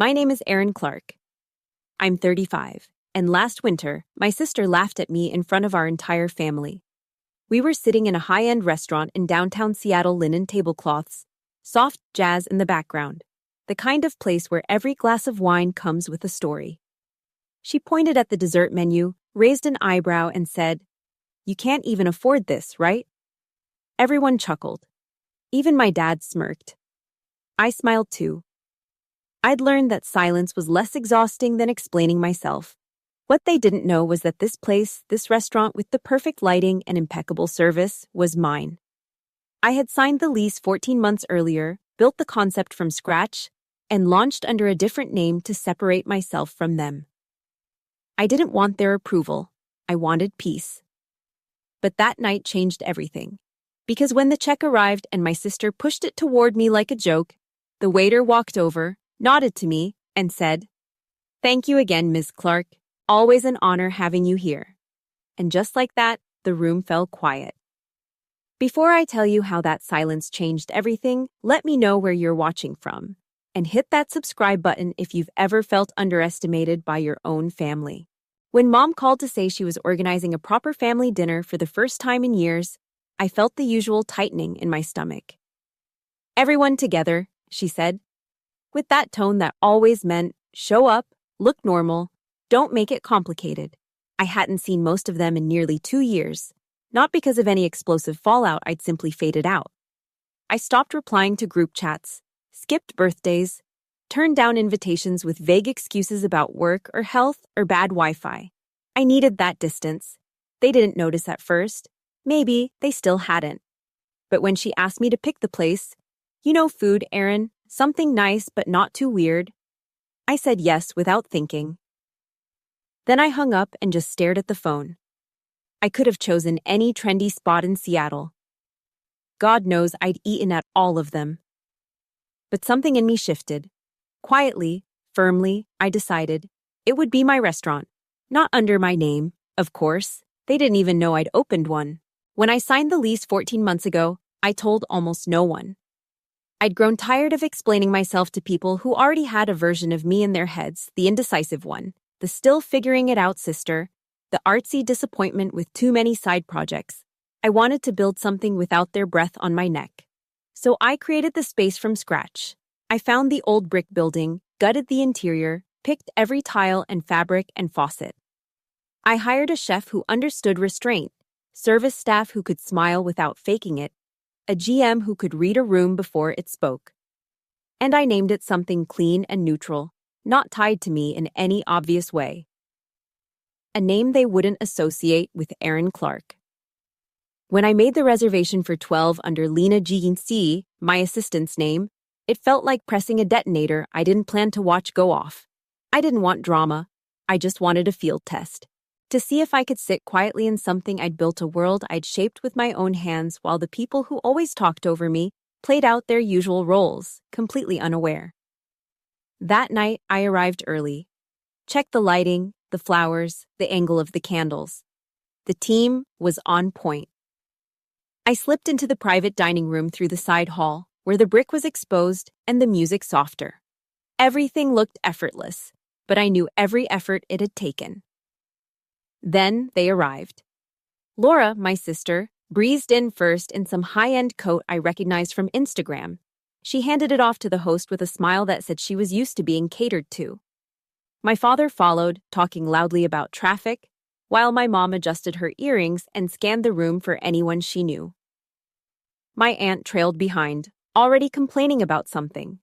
My name is Clarke. I'm 35, and last winter, my sister laughed at me in front of our entire family. We were sitting in a high-end restaurant in downtown Seattle, linen tablecloths, soft jazz in the background, the kind of place where every glass of wine comes with a story. She pointed at the dessert menu, raised an eyebrow, and said, "You can't even afford this, right?" Everyone chuckled. Even my dad smirked. I smiled too. I'd learned that silence was less exhausting than explaining myself. What they didn't know was that this place, this restaurant with the perfect lighting and impeccable service, was mine. I had signed the lease 14 months earlier, built the concept from scratch, and launched under a different name to separate myself from them. I didn't want their approval. I wanted peace. But that night changed everything. Because when the check arrived and my sister pushed it toward me like a joke, the waiter walked over, nodded to me, and said, "Thank you again, Ms. Clarke. Always an honor having you here." And just like that, the room fell quiet. Before I tell you how that silence changed everything, let me know where you're watching from. And hit that subscribe button if you've ever felt underestimated by your own family. When Mom called to say she was organizing a proper family dinner for the first time in years, I felt the usual tightening in my stomach. "Everyone together," she said, with that tone that always meant, show up, look normal, don't make it complicated. I hadn't seen most of them in nearly 2 years, not because of any explosive fallout. I'd simply faded out. I stopped replying to group chats, skipped birthdays, turned down invitations with vague excuses about work or health or bad Wi-Fi. I needed that distance. They didn't notice at first. Maybe they still hadn't. But when she asked me to pick the place, food, Erin, something nice but not too weird, I said yes without thinking. Then I hung up and just stared at the phone. I could have chosen any trendy spot in Seattle. God knows I'd eaten at all of them. But something in me shifted. Quietly, firmly, I decided it would be my restaurant. Not under my name, of course. They didn't even know I'd opened one. When I signed the lease 14 months ago, I told almost no one. I'd grown tired of explaining myself to people who already had a version of me in their heads, the indecisive one, the still figuring it out sister, the artsy disappointment with too many side projects. I wanted to build something without their breath on my neck. So I created the space from scratch. I found the old brick building, gutted the interior, picked every tile and fabric and faucet. I hired a chef who understood restraint, service staff who could smile without faking it, a GM who could read a room before it spoke. And I named it something clean and neutral, not tied to me in any obvious way. A name they wouldn't associate with Clarke. When I made the reservation for 12 under Lena G&C, my assistant's name, it felt like pressing a detonator I didn't plan to watch go off. I didn't want drama. I just wanted a field test. To see if I could sit quietly in something I'd built, a world I'd shaped with my own hands, while the people who always talked over me played out their usual roles, completely unaware. That night, I arrived early. Checked the lighting, the flowers, the angle of the candles. The team was on point. I slipped into the private dining room through the side hall, where the brick was exposed and the music softer. Everything looked effortless, but I knew every effort it had taken. Then they arrived. Laura, my sister, breezed in first in some high-end coat I recognized from Instagram. She handed it off to the host with a smile that said she was used to being catered to. My father followed, talking loudly about traffic, while my mom adjusted her earrings and scanned the room for anyone she knew. My aunt trailed behind, already complaining about something.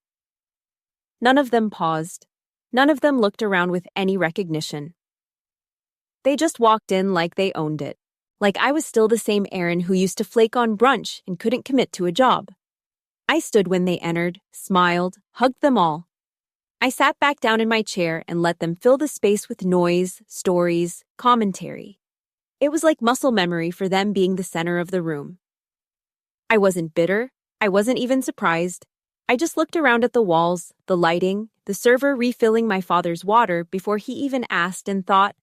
None of them paused. None of them looked around with any recognition. They just walked in like they owned it, like I was still the same Erin who used to flake on brunch and couldn't commit to a job. I stood when they entered, smiled, hugged them all. I sat back down in my chair and let them fill the space with noise, stories, commentary. It was like muscle memory for them being the center of the room. I wasn't bitter. I wasn't even surprised. I just looked around at the walls, the lighting, the server refilling my father's water before he even asked, and thought,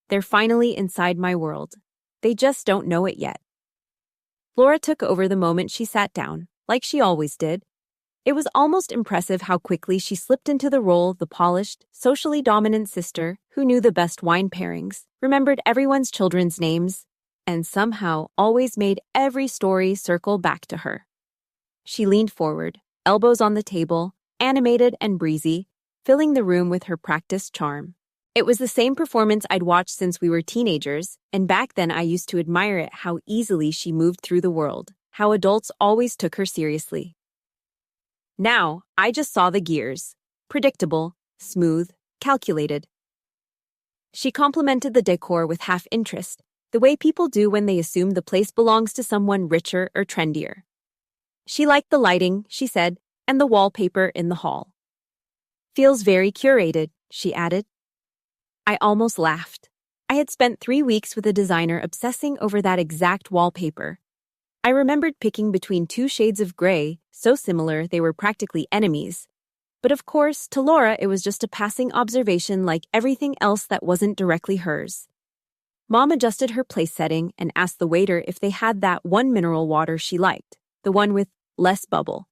they're finally inside my world. They just don't know it yet. Laura took over the moment she sat down, like she always did. It was almost impressive how quickly she slipped into the role of the polished, socially dominant sister who knew the best wine pairings, remembered everyone's children's names, and somehow always made every story circle back to her. She leaned forward, elbows on the table, animated and breezy, filling the room with her practiced charm. It was the same performance I'd watched since we were teenagers, and back then I used to admire it how easily she moved through the world, how adults always took her seriously. Now, I just saw the gears. Predictable, smooth, calculated. She complimented the decor with half interest, the way people do when they assume the place belongs to someone richer or trendier. She liked the lighting, she said, and the wallpaper in the hall. Feels very curated, she added. I almost laughed. I had spent 3 weeks with a designer obsessing over that exact wallpaper. I remembered picking between 2 shades of gray, so similar they were practically enemies. But of course, to Laura it was just a passing observation like everything else that wasn't directly hers. Mom adjusted her place setting and asked the waiter if they had that one mineral water she liked, the one with less bubble.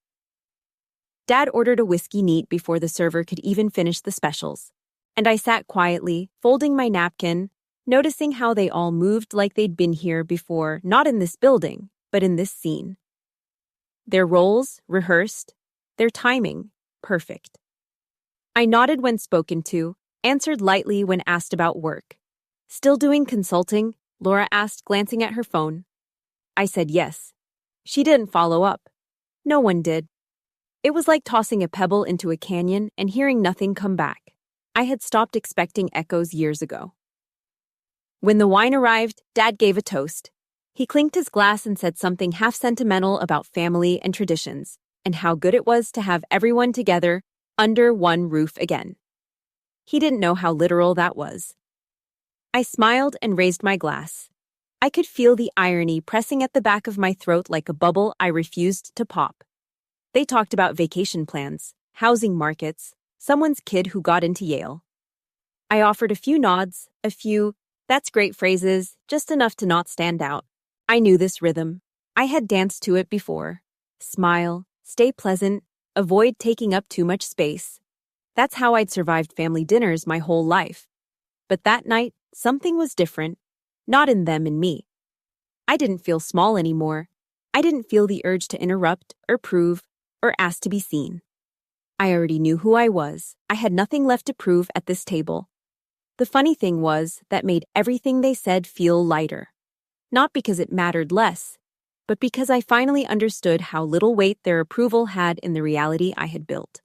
Dad ordered a whiskey neat before the server could even finish the specials, and I sat quietly, folding my napkin, noticing how they all moved like they'd been here before, not in this building, but in this scene. Their roles, rehearsed, their timing, perfect. I nodded when spoken to, answered lightly when asked about work. Still doing consulting? Laura asked, glancing at her phone. I said yes. She didn't follow up. No one did. It was like tossing a pebble into a canyon and hearing nothing come back. I had stopped expecting echoes years ago. When the wine arrived, Dad gave a toast. He clinked his glass and said something half sentimental about family and traditions, and how good it was to have everyone together under one roof again. He didn't know how literal that was. I smiled and raised my glass. I could feel the irony pressing at the back of my throat like a bubble I refused to pop. They talked about vacation plans, housing markets, someone's kid who got into Yale. I offered a few nods, a few, that's great phrases, just enough to not stand out. I knew this rhythm. I had danced to it before. Smile, stay pleasant, avoid taking up too much space. That's how I'd survived family dinners my whole life. But that night, something was different, not in them and me. I didn't feel small anymore. I didn't feel the urge to interrupt or prove or ask to be seen. I already knew who I was. I had nothing left to prove at this table. The funny thing was that made everything they said feel lighter. Not because it mattered less, but because I finally understood how little weight their approval had in the reality I had built.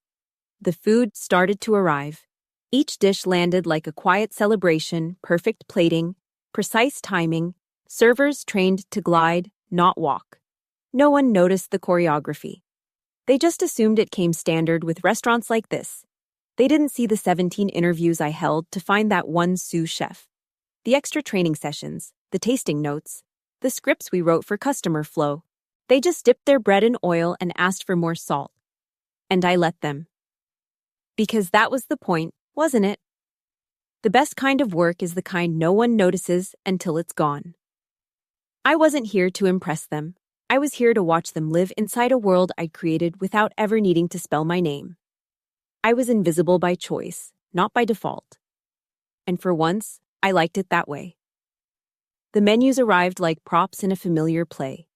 The food started to arrive. Each dish landed like a quiet celebration, perfect plating, precise timing, servers trained to glide, not walk. No one noticed the choreography. They just assumed it came standard with restaurants like this. They didn't see the 17 interviews I held to find that one sous chef. The extra training sessions, the tasting notes, the scripts we wrote for customer flow. They just dipped their bread in oil and asked for more salt. And I let them. Because that was the point, wasn't it? The best kind of work is the kind no one notices until it's gone. I wasn't here to impress them. I was here to watch them live inside a world I'd created without ever needing to spell my name. I was invisible by choice, not by default. And for once, I liked it that way. The menus arrived like props in a familiar play.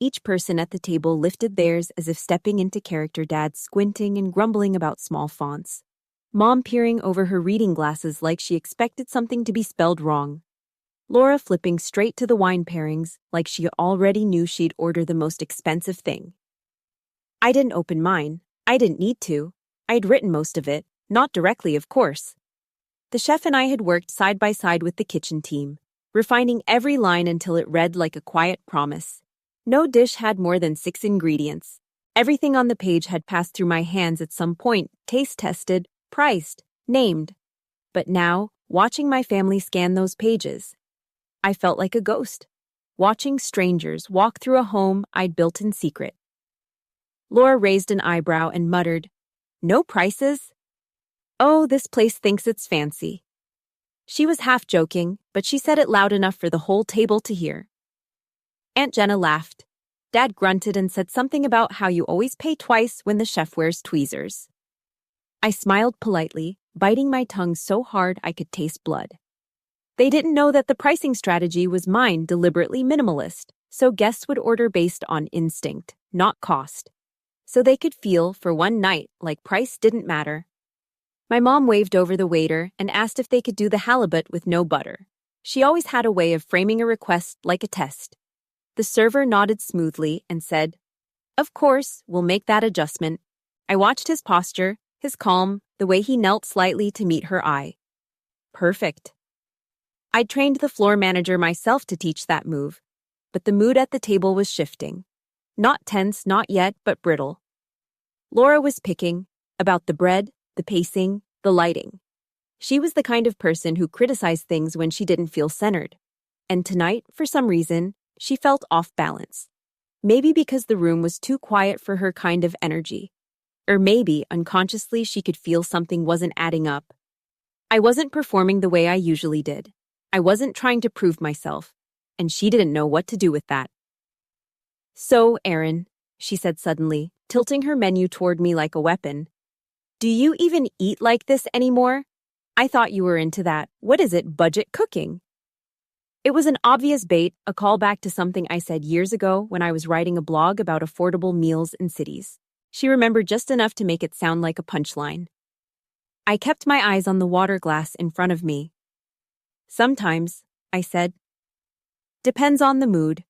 Each person at the table lifted theirs as if stepping into character, Dad squinting and grumbling about small fonts. Mom peering over her reading glasses like she expected something to be spelled wrong. Laura flipping straight to the wine pairings like she already knew she'd order the most expensive thing. I didn't open mine. I didn't need to. I'd written most of it, not directly, of course. The chef and I had worked side by side with the kitchen team, refining every line until it read like a quiet promise. No dish had more than 6 ingredients. Everything on the page had passed through my hands at some point, taste tested, priced, named. But now, watching my family scan those pages, I felt like a ghost, watching strangers walk through a home I'd built in secret. Laura raised an eyebrow and muttered, "No prices? Oh, this place thinks it's fancy." She was half joking, but she said it loud enough for the whole table to hear. Aunt Jenna laughed. Dad grunted and said something about how you always pay twice when the chef wears tweezers. I smiled politely, biting my tongue so hard I could taste blood. They didn't know that the pricing strategy was mine, deliberately minimalist, so guests would order based on instinct, not cost. So they could feel, for one night, like price didn't matter. My mom waved over the waiter and asked if they could do the halibut with no butter. She always had a way of framing a request like a test. The server nodded smoothly and said, "Of course, we'll make that adjustment." I watched his posture, his calm, the way he knelt slightly to meet her eye. Perfect. I'd trained the floor manager myself to teach that move, but the mood at the table was shifting. Not tense, not yet, but brittle. Laura was picking about the bread, the pacing, the lighting. She was the kind of person who criticized things when she didn't feel centered. And tonight, for some reason, she felt off balance. Maybe because the room was too quiet for her kind of energy. Or maybe, unconsciously, she could feel something wasn't adding up. I wasn't performing the way I usually did. I wasn't trying to prove myself. And she didn't know what to do with that. "So, Erin," she said suddenly, tilting her menu toward me like a weapon, "do you even eat like this anymore? I thought you were into that. What is it, budget cooking?" It was an obvious bait, a callback to something I said years ago when I was writing a blog about affordable meals in cities. She remembered just enough to make it sound like a punchline. I kept my eyes on the water glass in front of me. "Sometimes," I said. "Depends on the mood."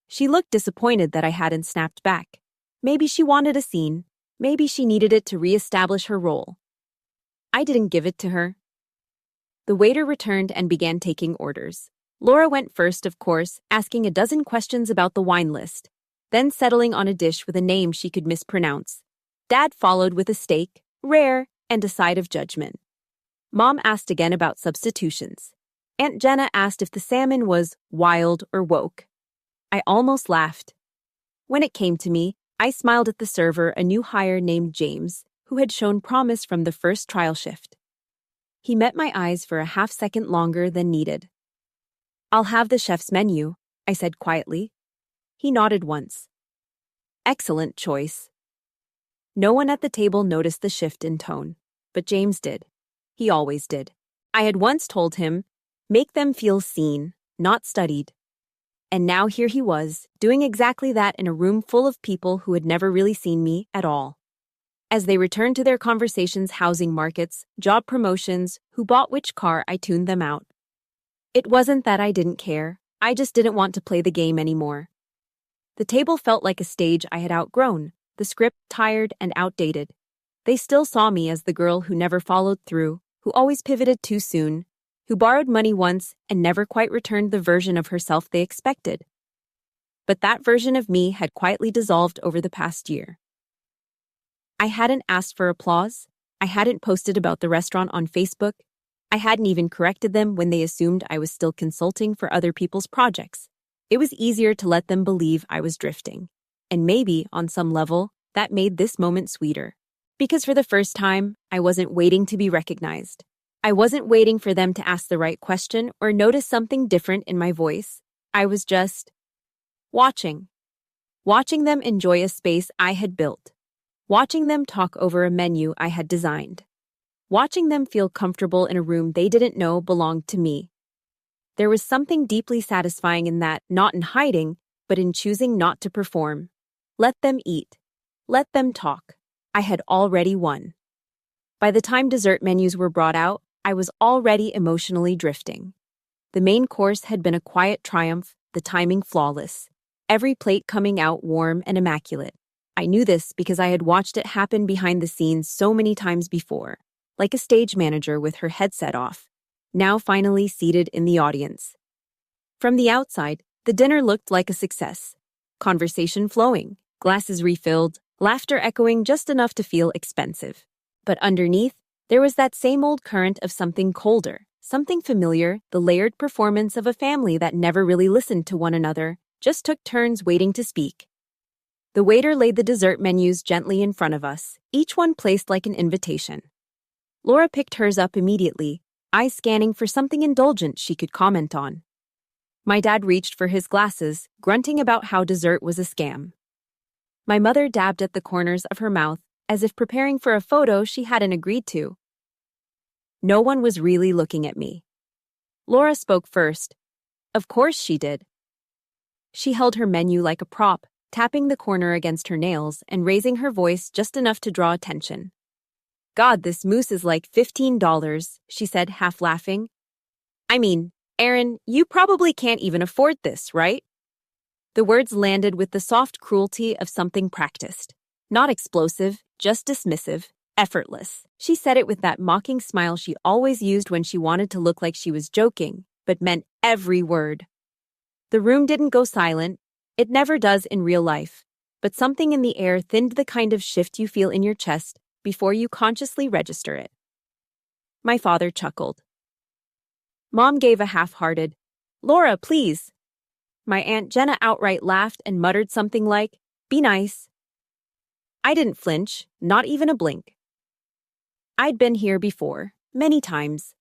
She looked disappointed that I hadn't snapped back. Maybe she wanted a scene. Maybe she needed it to reestablish her role. I didn't give it to her. The waiter returned and began taking orders. Laura went first, of course, asking a dozen questions about the wine list, then settling on a dish with a name she could mispronounce. Dad followed with a steak, rare, and a side of judgment. Mom asked again about substitutions. Aunt Jenna asked if the salmon was wild or woke. I almost laughed. When it came to me, I smiled at the server, a new hire named James, who had shown promise from the first trial shift. He met my eyes for a half-second longer than needed. "I'll have the chef's menu," I said quietly. He nodded once. "Excellent choice." No one at the table noticed the shift in tone, but James did. He always did. I had once told him, "Make them feel seen, not studied." And now here he was, doing exactly that in a room full of people who had never really seen me at all. As they returned to their conversations, housing markets, job promotions, who bought which car, I tuned them out. It wasn't that I didn't care. I just didn't want to play the game anymore. The table felt like a stage I had outgrown, the script tired and outdated. They still saw me as the girl who never followed through, who always pivoted too soon, who borrowed money once and never quite returned the version of herself they expected. But that version of me had quietly dissolved over the past year. I hadn't asked for applause. I hadn't posted about the restaurant on Facebook. I hadn't even corrected them when they assumed I was still consulting for other people's projects. It was easier to let them believe I was drifting. And maybe, on some level, that made this moment sweeter. Because for the first time, I wasn't waiting to be recognized. I wasn't waiting for them to ask the right question or notice something different in my voice. I was just watching. Watching them enjoy a space I had built. Watching them talk over a menu I had designed. Watching them feel comfortable in a room they didn't know belonged to me. There was something deeply satisfying in that, not in hiding, but in choosing not to perform. Let them eat. Let them talk. I had already won. By the time dessert menus were brought out, I was already emotionally drifting. The main course had been a quiet triumph, the timing flawless. Every plate coming out warm and immaculate. I knew this because I had watched it happen behind the scenes so many times before, like a stage manager with her headset off, now finally seated in the audience. From the outside, the dinner looked like a success. Conversation flowing, glasses refilled, laughter echoing just enough to feel expensive. But underneath, there was that same old current of something colder, something familiar, the layered performance of a family that never really listened to one another, just took turns waiting to speak. The waiter laid the dessert menus gently in front of us, each one placed like an invitation. Laura picked hers up immediately, eyes scanning for something indulgent she could comment on. My dad reached for his glasses, grunting about how dessert was a scam. My mother dabbed at the corners of her mouth, as if preparing for a photo she hadn't agreed to. No one was really looking at me. Laura spoke first. Of course she did. She held her menu like a prop, tapping the corner against her nails and raising her voice just enough to draw attention. God, this mousse is like $15, she said, half laughing. I mean, Aaron, you probably can't even afford this, right? The words landed with the soft cruelty of something practiced. Not explosive, just dismissive, effortless. She said it with that mocking smile she always used when she wanted to look like she was joking, but meant every word. The room didn't go silent. It never does in real life. But something in the air thinned the kind of shift you feel in your chest before you consciously register it. My father chuckled. Mom gave a half-hearted, "Laura, please." My Aunt Jenna outright laughed and muttered something like, "Be nice." I didn't flinch, not even a blink. I'd been here before, many times.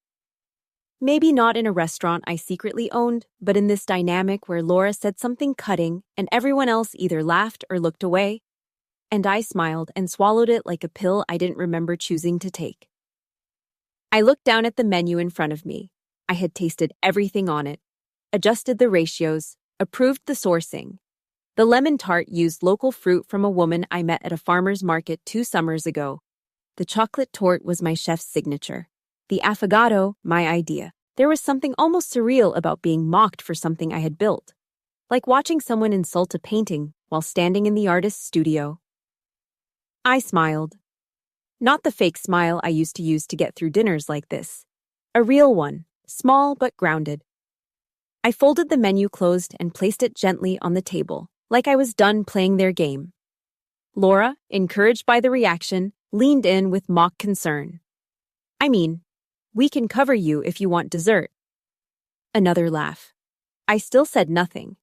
Maybe not in a restaurant I secretly owned, but in this dynamic where Laura said something cutting and everyone else either laughed or looked away, and I smiled and swallowed it like a pill I didn't remember choosing to take. I looked down at the menu in front of me. I had tasted everything on it, adjusted the ratios, approved the sourcing. The lemon tart used local fruit from a woman I met at a farmer's market 2 summers ago. The chocolate torte was my chef's signature. The affogato, my idea. There was something almost surreal about being mocked for something I had built. Like watching someone insult a painting while standing in the artist's studio. I smiled. Not the fake smile I used to use to get through dinners like this. A real one, small but grounded. I folded the menu closed and placed it gently on the table, like I was done playing their game. Laura, encouraged by the reaction, leaned in with mock concern. I mean, we can cover you if you want dessert. Another laugh. I still said nothing.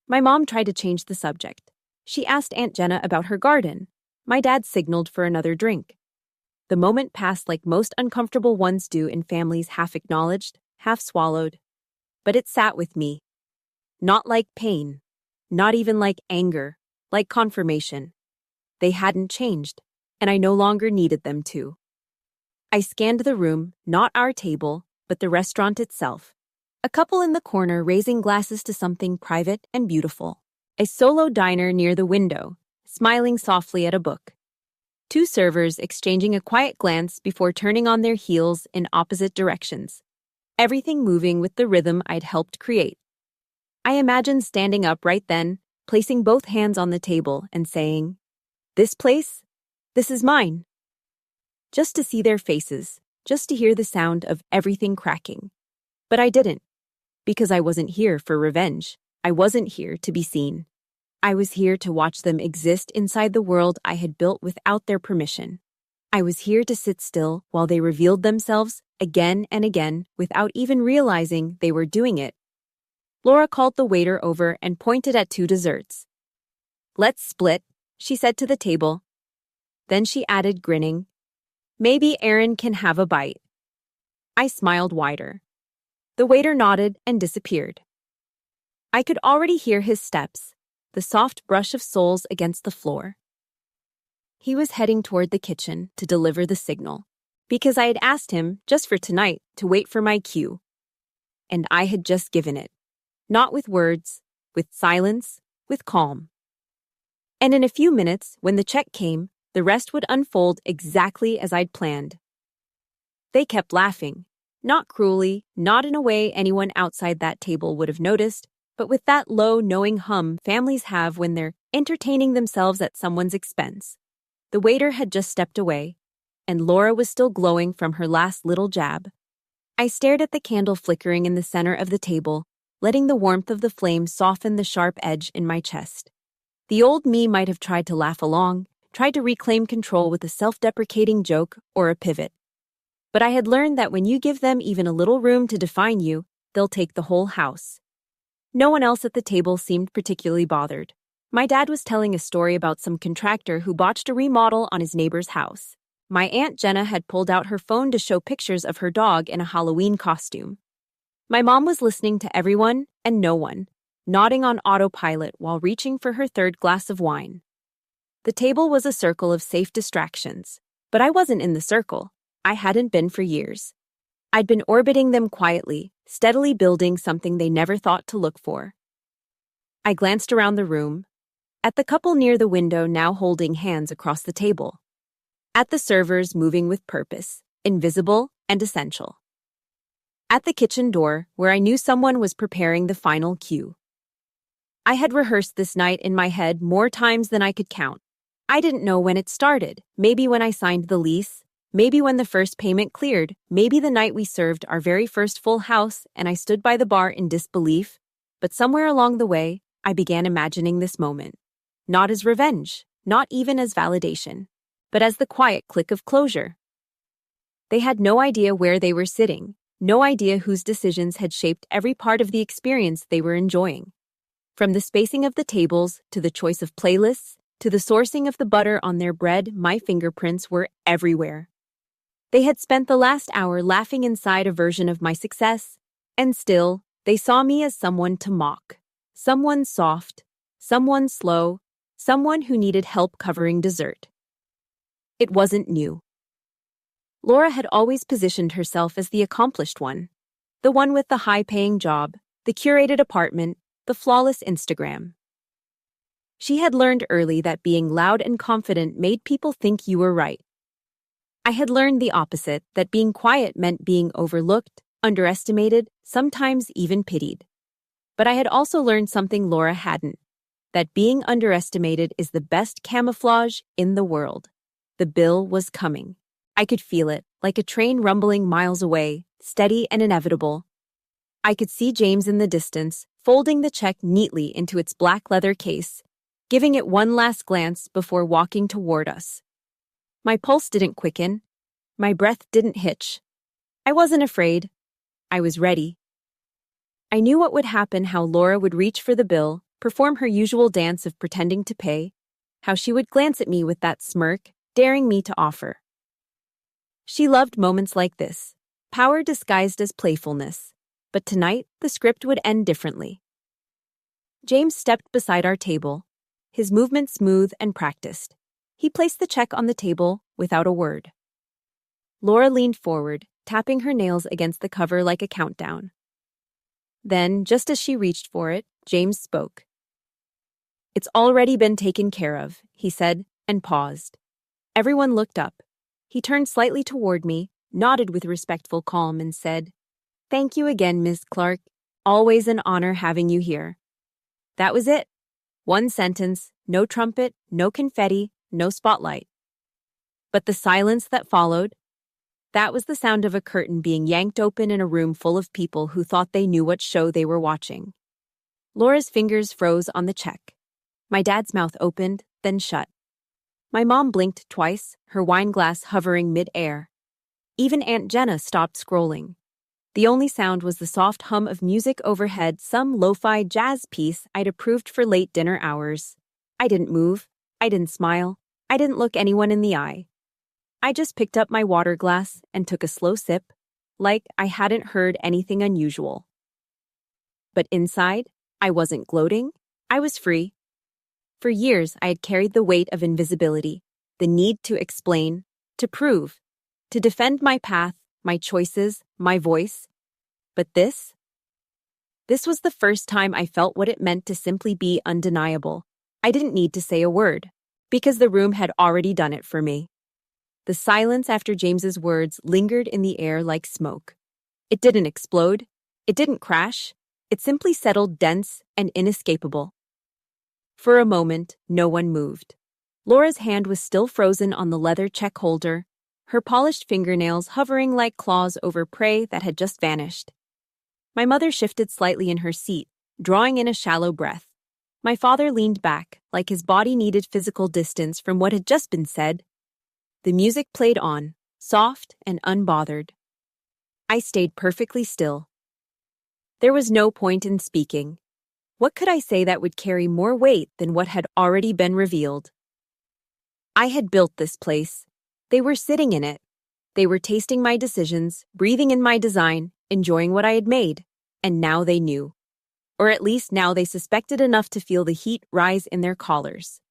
My mom tried to change the subject. She asked Aunt Jenna about her garden. My dad signaled for another drink. The moment passed like most uncomfortable ones do in families half acknowledged, half swallowed. But it sat with me. Not like pain. Not even like anger. Like confirmation. They hadn't changed, and I no longer needed them to. I scanned the room, not our table, but the restaurant itself. A couple in the corner raising glasses to something private and beautiful. A solo diner near the window, smiling softly at a book. 2 servers exchanging a quiet glance before turning on their heels in opposite directions. Everything moving with the rhythm I'd helped create. I imagined standing up right then, placing both hands on the table and saying, "This place? This is mine." Just to see their faces, just to hear the sound of everything cracking. But I didn't, because I wasn't here for revenge. I wasn't here to be seen. I was here to watch them exist inside the world I had built without their permission. I was here to sit still while they revealed themselves again and again without even realizing they were doing it. Laura called the waiter over and pointed at 2 desserts. "Let's split," she said to the table. Then she added, grinning, "Maybe Aaron can have a bite." I smiled wider. The waiter nodded and disappeared. I could already hear his steps, the soft brush of soles against the floor. He was heading toward the kitchen to deliver the signal, because I had asked him, just for tonight, to wait for my cue. And I had just given it. Not with words, with silence, with calm. And in a few minutes, when the check came, the rest would unfold exactly as I'd planned. They kept laughing, not cruelly, not in a way anyone outside that table would have noticed, but with that low, knowing hum families have when they're entertaining themselves at someone's expense. The waiter had just stepped away, and Laura was still glowing from her last little jab. I stared at the candle flickering in the center of the table, letting the warmth of the flame soften the sharp edge in my chest. The old me might have tried to laugh along, tried to reclaim control with a self-deprecating joke or a pivot. But I had learned that when you give them even a little room to define you, they'll take the whole house. No one else at the table seemed particularly bothered. My dad was telling a story about some contractor who botched a remodel on his neighbor's house. My Aunt Jenna had pulled out her phone to show pictures of her dog in a Halloween costume. My mom was listening to everyone, and no one, nodding on autopilot while reaching for her third glass of wine. The table was a circle of safe distractions, but I wasn't in the circle. I hadn't been for years. I'd been orbiting them quietly, steadily building something they never thought to look for. I glanced around the room, at the couple near the window now holding hands across the table, at the servers moving with purpose, invisible and essential, at the kitchen door where I knew someone was preparing the final cue. I had rehearsed this night in my head more times than I could count. I didn't know when it started, maybe when I signed the lease, maybe when the first payment cleared, maybe the night we served our very first full house and I stood by the bar in disbelief, but somewhere along the way, I began imagining this moment. Not as revenge, not even as validation, but as the quiet click of closure. They had no idea where they were sitting, no idea whose decisions had shaped every part of the experience they were enjoying. From the spacing of the tables, to the choice of playlists, to the sourcing of the butter on their bread, my fingerprints were everywhere. They had spent the last hour laughing inside a version of my success, and still, they saw me as someone to mock. Someone soft, someone slow, someone who needed help covering dessert. It wasn't new. Laura had always positioned herself as the accomplished one, the one with the high-paying job, the curated apartment, the flawless Instagram. She had learned early that being loud and confident made people think you were right. I had learned the opposite, that being quiet meant being overlooked, underestimated, sometimes even pitied. But I had also learned something Laura hadn't, that being underestimated is the best camouflage in the world. The bill was coming. I could feel it, like a train rumbling miles away, steady and inevitable. I could see James in the distance, folding the check neatly into its black leather case, giving it one last glance before walking toward us. My pulse didn't quicken. My breath didn't hitch. I wasn't afraid. I was ready. I knew what would happen, how Laura would reach for the bill, perform her usual dance of pretending to pay, how she would glance at me with that smirk, daring me to offer. She loved moments like this, power disguised as playfulness. But tonight, the script would end differently. James stepped beside our table, his movement smooth and practiced. He placed the check on the table without a word. Laura leaned forward, tapping her nails against the cover like a countdown. Then, just as she reached for it, James spoke. "It's already been taken care of," he said, and paused. Everyone looked up. He turned slightly toward me, nodded with respectful calm, and said, "Thank you again, Miss Clarke. Always an honor having you here." That was it. One sentence, no trumpet, no confetti, no spotlight. But the silence that followed, that was the sound of a curtain being yanked open in a room full of people who thought they knew what show they were watching. Laura's fingers froze on the check. My dad's mouth opened, then shut. My mom blinked twice, her wine glass hovering mid-air. Even Aunt Jenna stopped scrolling. The only sound was the soft hum of music overhead, some lo-fi jazz piece I'd approved for late dinner hours. I didn't move. I didn't smile. I didn't look anyone in the eye. I just picked up my water glass and took a slow sip, like I hadn't heard anything unusual. But inside, I wasn't gloating. I was free. For years, I had carried the weight of invisibility, the need to explain, to prove, to defend my path, my choices, my voice. But this was the first time I felt what it meant to simply be undeniable. I didn't need to say a word, because the room had already done it for me. The silence after James's words lingered in the air like smoke. It didn't explode. It didn't crash. It simply settled dense and inescapable. For a moment, no one moved. Laura's hand was still frozen on the leather check holder, her polished fingernails hovering like claws over prey that had just vanished. My mother shifted slightly in her seat, drawing in a shallow breath. My father leaned back, like his body needed physical distance from what had just been said. The music played on, soft and unbothered. I stayed perfectly still. There was no point in speaking. What could I say that would carry more weight than what had already been revealed? I had built this place. They were sitting in it. They were tasting my decisions, breathing in my design, enjoying what I had made. And now they knew. Or at least now they suspected enough to feel the heat rise in their collars.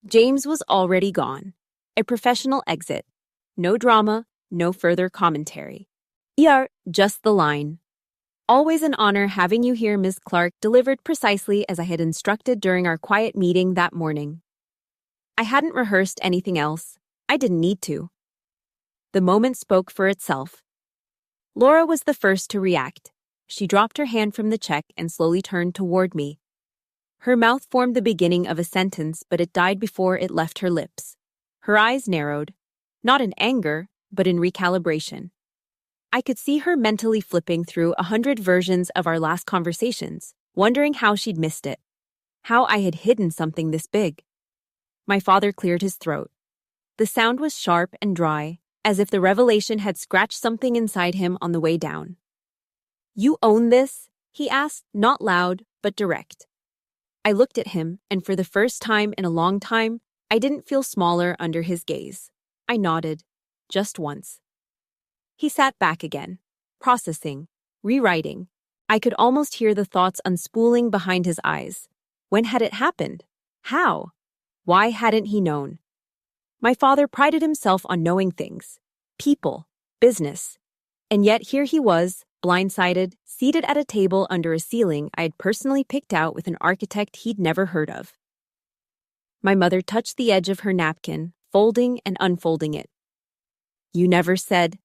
James was already gone. A professional exit. No drama, no further commentary. Just the line. Always an honor having you here, Ms. Clarke, delivered precisely as I had instructed during our quiet meeting that morning. I hadn't rehearsed anything else. I didn't need to. The moment spoke for itself. Laura was the first to react. She dropped her hand from the check and slowly turned toward me. Her mouth formed the beginning of a sentence, but it died before it left her lips. Her eyes narrowed, not in anger, but in recalibration. I could see her mentally flipping through 100 versions of our last conversations, wondering how she'd missed it, how I had hidden something this big. My father cleared his throat. The sound was sharp and dry, as if the revelation had scratched something inside him on the way down. "You own this?" he asked, not loud, but direct. I looked at him, and for the first time in a long time, I didn't feel smaller under his gaze. I nodded, just once. He sat back again, processing, rewriting. I could almost hear the thoughts unspooling behind his eyes. When had it happened? How? Why hadn't he known? My father prided himself on knowing things. People, business. And yet here he was, blindsided, seated at a table under a ceiling I had personally picked out with an architect he'd never heard of. My mother touched the edge of her napkin, folding and unfolding it. "You never said,"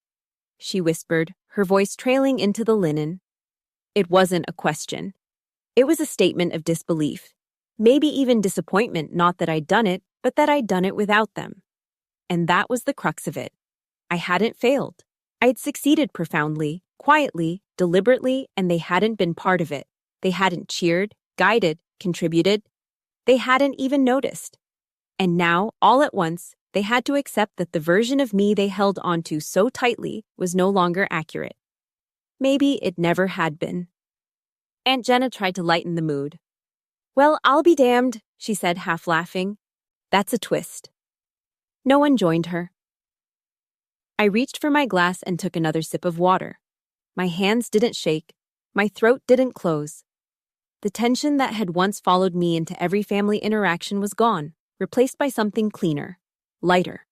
she whispered, her voice trailing into the linen. It wasn't a question. It was a statement of disbelief. Maybe even disappointment, not that I'd done it, but that I'd done it without them. And that was the crux of it. I hadn't failed. I'd succeeded profoundly, quietly, deliberately, and they hadn't been part of it. They hadn't cheered, guided, contributed. They hadn't even noticed. And now, all at once, they had to accept that the version of me they held onto so tightly was no longer accurate. Maybe it never had been. Aunt Jenna tried to lighten the mood. "Well, I'll be damned," she said, half laughing. "That's a twist." No one joined her. I reached for my glass and took another sip of water. My hands didn't shake. My throat didn't close. The tension that had once followed me into every family interaction was gone, replaced by something cleaner, lighter.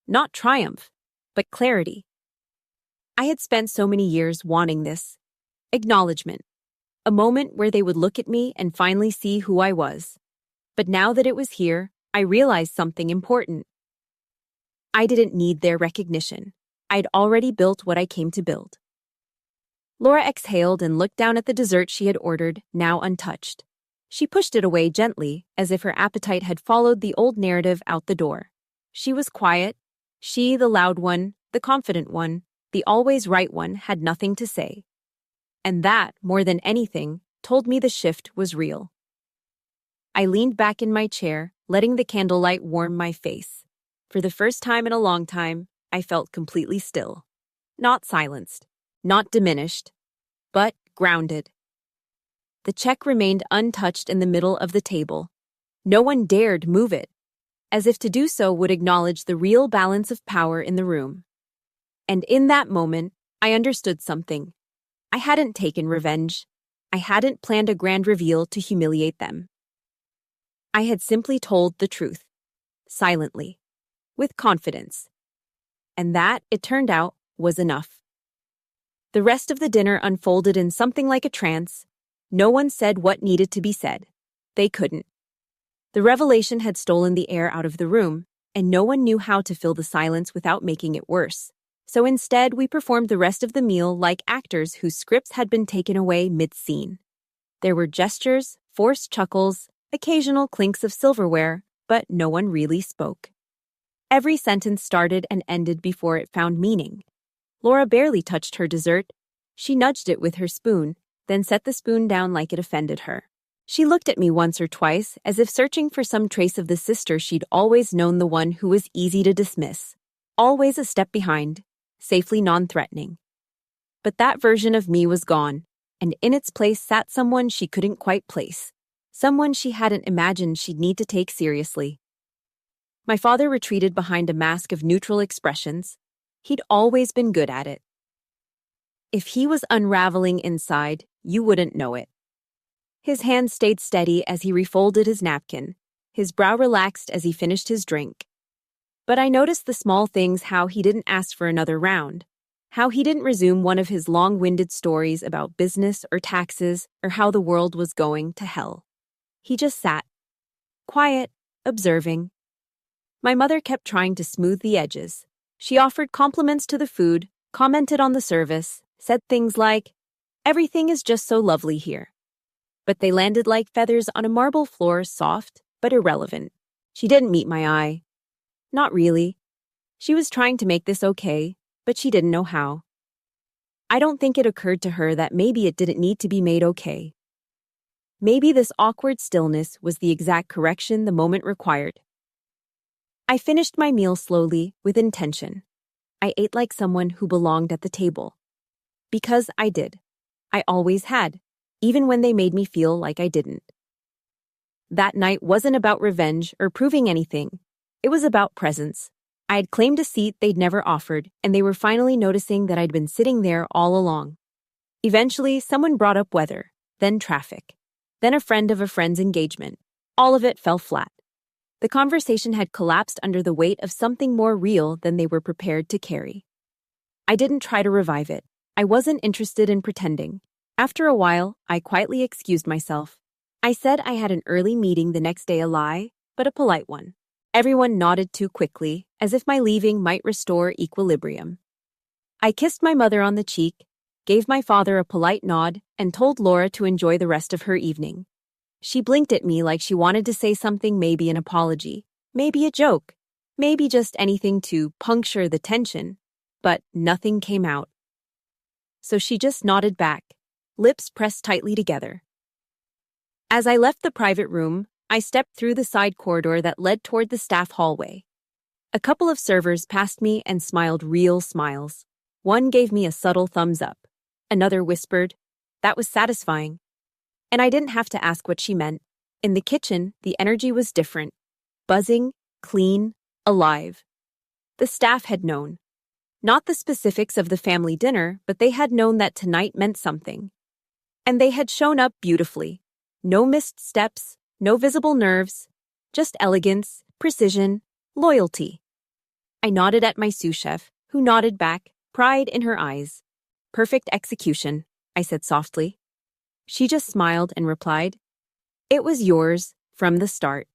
Not triumph, but clarity. I had spent so many years wanting this. Acknowledgement. A moment where they would look at me and finally see who I was. But now that it was here, I realized something important. I didn't need their recognition. I'd already built what I came to build. Laura exhaled and looked down at the dessert she had ordered, now untouched. She pushed it away gently, as if her appetite had followed the old narrative out the door. She was quiet. She, the loud one, the confident one, the always right one, had nothing to say. And that, more than anything, told me the shift was real. I leaned back in my chair, letting the candlelight warm my face. For the first time in a long time, I felt completely still. Not silenced, not diminished, but grounded. The check remained untouched in the middle of the table. No one dared move it, as if to do so would acknowledge the real balance of power in the room. And in that moment, I understood something. I hadn't taken revenge. I hadn't planned a grand reveal to humiliate them. I had simply told the truth, silently, with confidence. And that, it turned out, was enough. The rest of the dinner unfolded in something like a trance. No one said what needed to be said. They couldn't. The revelation had stolen the air out of the room, and no one knew how to fill the silence without making it worse. So instead, we performed the rest of the meal like actors whose scripts had been taken away mid-scene. There were gestures, forced chuckles, occasional clinks of silverware, but no one really spoke. Every sentence started and ended before it found meaning. Laura barely touched her dessert. She nudged it with her spoon, then set the spoon down like it offended her. She looked at me once or twice, as if searching for some trace of the sister she'd always known, the one who was easy to dismiss. Always a step behind, safely non-threatening. But that version of me was gone, and in its place sat someone she couldn't quite place. Someone she hadn't imagined she'd need to take seriously. My father retreated behind a mask of neutral expressions. He'd always been good at it. If he was unraveling inside, you wouldn't know it. His hand stayed steady as he refolded his napkin, his brow relaxed as he finished his drink. But I noticed the small things: how he didn't ask for another round, how he didn't resume one of his long-winded stories about business or taxes or how the world was going to hell. He just sat, quiet, observing. My mother kept trying to smooth the edges. She offered compliments to the food, commented on the service, said things like, "Everything is just so lovely here." But they landed like feathers on a marble floor, soft but irrelevant. She didn't meet my eye. Not really. She was trying to make this okay, but she didn't know how. I don't think it occurred to her that maybe it didn't need to be made okay. Maybe this awkward stillness was the exact correction the moment required. I finished my meal slowly, with intention. I ate like someone who belonged at the table. Because I did. I always had, even when they made me feel like I didn't. That night wasn't about revenge or proving anything. It was about presence. I had claimed a seat they'd never offered, and they were finally noticing that I'd been sitting there all along. Eventually, someone brought up weather, then traffic, then a friend of a friend's engagement. All of it fell flat. The conversation had collapsed under the weight of something more real than they were prepared to carry. I didn't try to revive it. I wasn't interested in pretending. After a while, I quietly excused myself. I said I had an early meeting the next day, a lie, but a polite one. Everyone nodded too quickly, as if my leaving might restore equilibrium. I kissed my mother on the cheek, gave my father a polite nod, and told Laura to enjoy the rest of her evening. She blinked at me like she wanted to say something, maybe an apology, maybe a joke, maybe just anything to puncture the tension, but nothing came out. So she just nodded back, lips pressed tightly together. As I left the private room, I stepped through the side corridor that led toward the staff hallway. A couple of servers passed me and smiled real smiles. One gave me a subtle thumbs up. Another whispered, "That was satisfying." And I didn't have to ask what she meant. In the kitchen, the energy was different. Buzzing, clean, alive. The staff had known. Not the specifics of the family dinner, but they had known that tonight meant something. And they had shown up beautifully. No missed steps, no visible nerves, just elegance, precision, loyalty. I nodded at my sous chef, who nodded back, pride in her eyes. "Perfect execution," I said softly. She just smiled and replied, "It was yours from the start."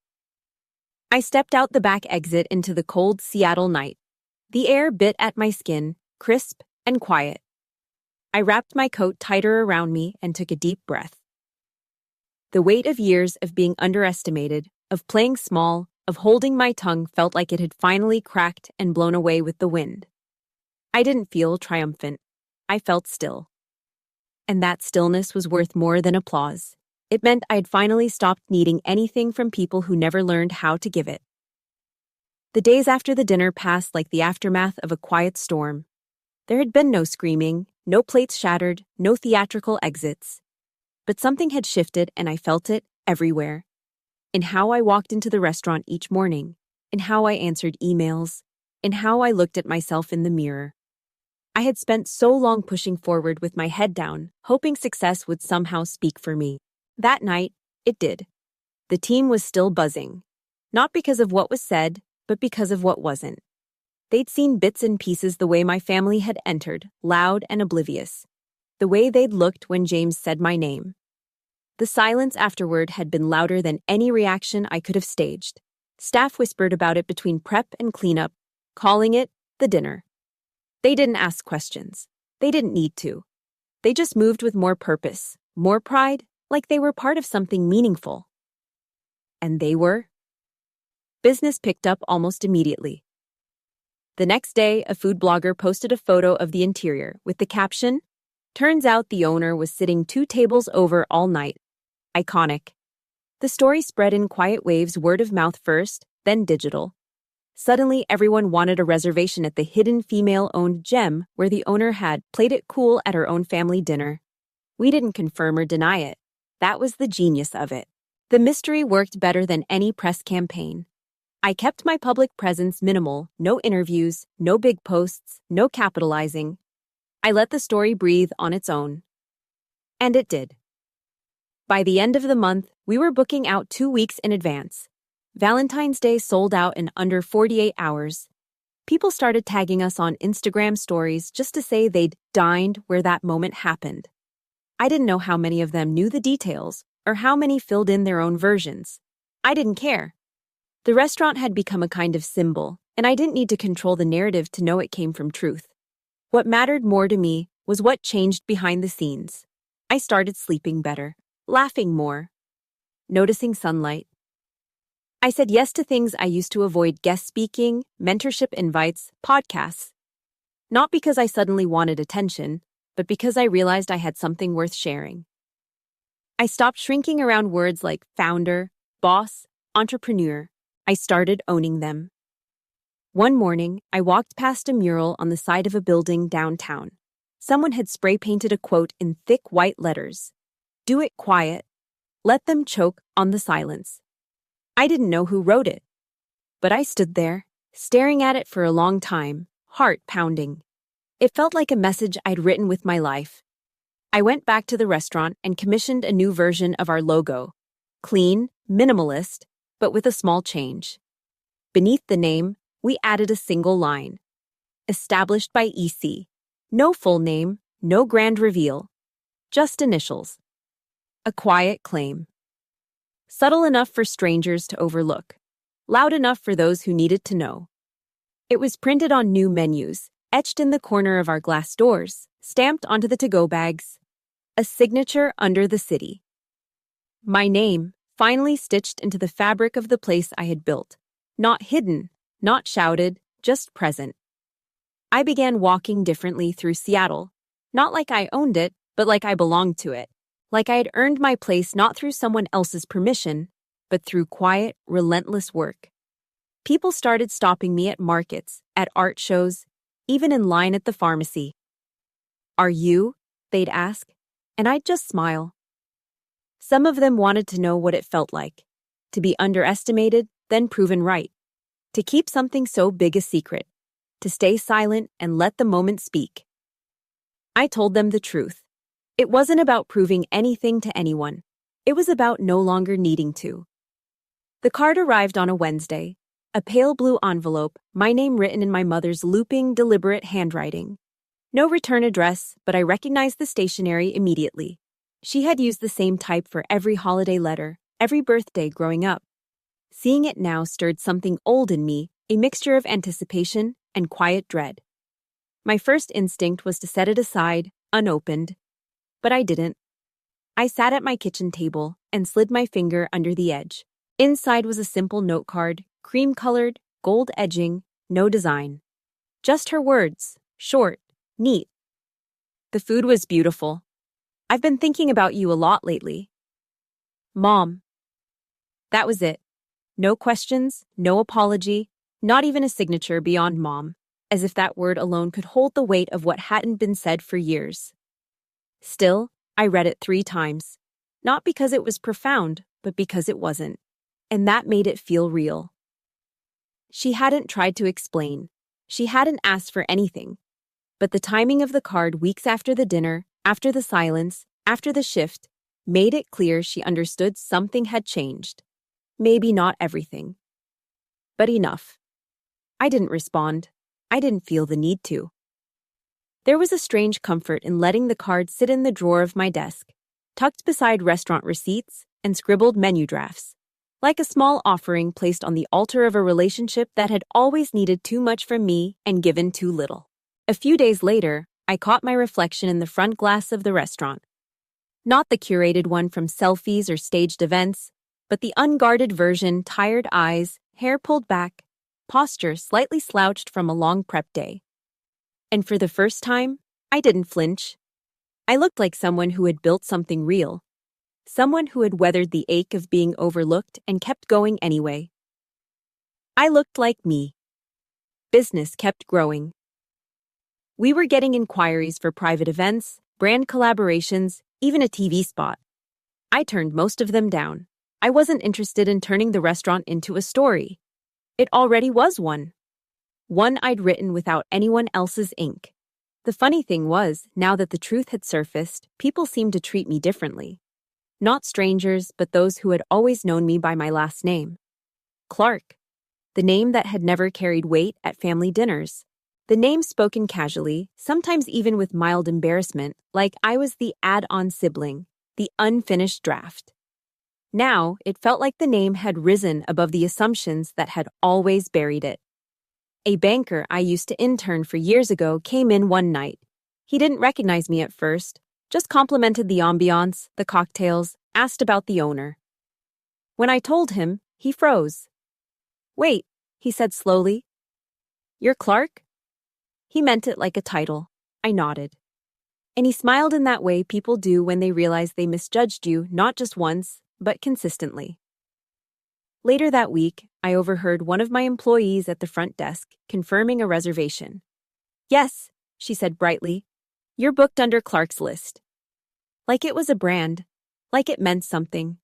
I stepped out the back exit into the cold Seattle night. The air bit at my skin, crisp and quiet. I wrapped my coat tighter around me and took a deep breath. The weight of years of being underestimated, of playing small, of holding my tongue felt like it had finally cracked and blown away with the wind. I didn't feel triumphant. I felt still. And that stillness was worth more than applause. It meant I'd finally stopped needing anything from people who never learned how to give it. The days after the dinner passed like the aftermath of a quiet storm. There had been no screaming, no plates shattered, no theatrical exits. But something had shifted, and I felt it everywhere. In how I walked into the restaurant each morning, in how I answered emails, in how I looked at myself in the mirror. I had spent so long pushing forward with my head down, hoping success would somehow speak for me. That night, it did. The team was still buzzing. Not because of what was said, but because of what wasn't. They'd seen bits and pieces the way my family had entered, loud and oblivious. The way they'd looked when James said my name. The silence afterward had been louder than any reaction I could have staged. Staff whispered about it between prep and cleanup, calling it the dinner. They didn't ask questions. They didn't need to. They just moved with more purpose, more pride, like they were part of something meaningful. And they were. Business picked up almost immediately. The next day, a food blogger posted a photo of the interior with the caption, "Turns out the owner was sitting 2 tables over all night." Iconic. The story spread in quiet waves, word of mouth first, then digital. Suddenly, everyone wanted a reservation at the hidden female-owned gem where the owner had played it cool at her own family dinner. We didn't confirm or deny it. That was the genius of it. The mystery worked better than any press campaign. I kept my public presence minimal, no interviews, no big posts, no capitalizing. I let the story breathe on its own. And it did. By the end of the month, we were booking out 2 weeks in advance. Valentine's Day sold out in under 48 hours. People started tagging us on Instagram stories just to say they'd dined where that moment happened. I didn't know how many of them knew the details or how many filled in their own versions. I didn't care. The restaurant had become a kind of symbol, and I didn't need to control the narrative to know it came from truth. What mattered more to me was what changed behind the scenes. I started sleeping better, laughing more, noticing sunlight. I said yes to things I used to avoid: guest speaking, mentorship invites, podcasts. Not because I suddenly wanted attention, but because I realized I had something worth sharing. I stopped shrinking around words like founder, boss, entrepreneur. I started owning them. One morning, I walked past a mural on the side of a building downtown. Someone had spray painted a quote in thick white letters. Do it quiet. Let them choke on the silence. I didn't know who wrote it, but I stood there, staring at it for a long time, heart pounding. It felt like a message I'd written with my life. I went back to the restaurant and commissioned a new version of our logo. Clean, minimalist, but with a small change. Beneath the name, we added a single line. Established by EC. No full name, no grand reveal. Just initials. A quiet claim. Subtle enough for strangers to overlook. Loud enough for those who needed to know. It was printed on new menus, etched in the corner of our glass doors, stamped onto the to-go bags. A signature under the city. My name, finally stitched into the fabric of the place I had built. Not hidden, not shouted, just present. I began walking differently through Seattle. Not like I owned it, but like I belonged to it. Like I had earned my place not through someone else's permission, but through quiet, relentless work. People started stopping me at markets, at art shows, even in line at the pharmacy. Are you? They'd ask, and I'd just smile. Some of them wanted to know what it felt like, to be underestimated, then proven right, to keep something so big a secret, to stay silent and let the moment speak. I told them the truth. It wasn't about proving anything to anyone. It was about no longer needing to. The card arrived on a Wednesday, a pale blue envelope, my name written in my mother's looping, deliberate handwriting. No return address, but I recognized the stationery immediately. She had used the same type for every holiday letter, every birthday growing up. Seeing it now stirred something old in me, a mixture of anticipation and quiet dread. My first instinct was to set it aside, unopened. But I didn't. I sat at my kitchen table and slid my finger under the edge. Inside was a simple note card, cream-colored, gold edging, no design. Just her words, short, neat. The food was beautiful. I've been thinking about you a lot lately. Mom. That was it. No questions, no apology, not even a signature beyond mom, as if that word alone could hold the weight of what hadn't been said for years. Still, I read it 3 times, not because it was profound, but because it wasn't, and that made it feel real. She hadn't tried to explain. She hadn't asked for anything. But the timing of the card weeks after the dinner, after the silence, after the shift, made it clear she understood something had changed. Maybe not everything. But enough. I didn't respond. I didn't feel the need to. There was a strange comfort in letting the card sit in the drawer of my desk, tucked beside restaurant receipts and scribbled menu drafts, like a small offering placed on the altar of a relationship that had always needed too much from me and given too little. A few days later, I caught my reflection in the front glass of the restaurant. Not the curated one from selfies or staged events, but the unguarded version, tired eyes, hair pulled back, posture slightly slouched from a long prep day. And for the first time, I didn't flinch. I looked like someone who had built something real. Someone who had weathered the ache of being overlooked and kept going anyway. I looked like me. Business kept growing. We were getting inquiries for private events, brand collaborations, even a TV spot. I turned most of them down. I wasn't interested in turning the restaurant into a story. It already was one. One I'd written without anyone else's ink. The funny thing was, now that the truth had surfaced, people seemed to treat me differently. Not strangers, but those who had always known me by my last name. Clarke. The name that had never carried weight at family dinners. The name spoken casually, sometimes even with mild embarrassment, like I was the add-on sibling, the unfinished draft. Now, it felt like the name had risen above the assumptions that had always buried it. A banker I used to intern for years ago came in one night. He didn't recognize me at first, just complimented the ambiance, the cocktails, asked about the owner. When I told him, he froze. "Wait," he said slowly. "You're Clarke?" He meant it like a title. I nodded. And he smiled in that way people do when they realize they misjudged you not just once, but consistently. Later that week, I overheard one of my employees at the front desk confirming a reservation. "Yes," she said brightly, "you're booked under Clarke's list." Like it was a brand, like it meant something.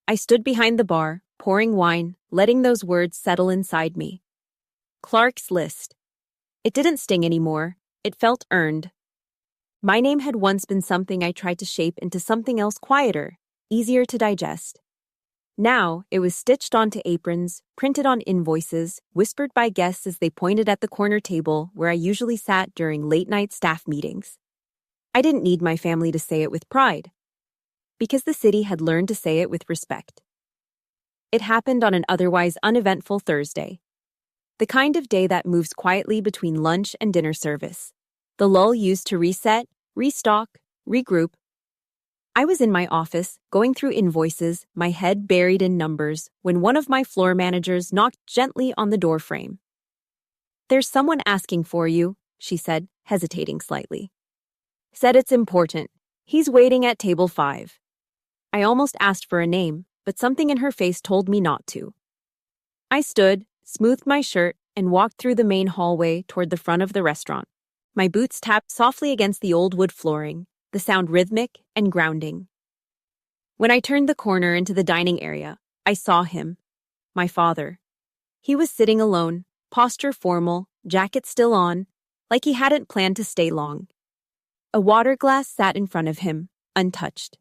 I stood behind the bar, pouring wine, letting those words settle inside me. Clarke's list. It didn't sting anymore. It felt earned. My name had once been something I tried to shape into something else quieter, easier to digest. Now, it was stitched onto aprons, printed on invoices, whispered by guests as they pointed at the corner table where I usually sat during late-night staff meetings. I didn't need my family to say it with pride, because the city had learned to say it with respect. It happened on an otherwise uneventful Thursday. The kind of day that moves quietly between lunch and dinner service. The lull used to reset, restock, regroup. I was in my office, going through invoices, my head buried in numbers, when one of my floor managers knocked gently on the doorframe. "There's someone asking for you," she said, hesitating slightly. "Said it's important. He's waiting at table 5. I almost asked for a name, but something in her face told me not to. I stood, smoothed my shirt, and walked through the main hallway toward the front of the restaurant. My boots tapped softly against the old wood flooring, the sound rhythmic and grounding. When I turned the corner into the dining area, I saw him, my father. He was sitting alone, posture formal, jacket still on, like he hadn't planned to stay long. A water glass sat in front of him, untouched.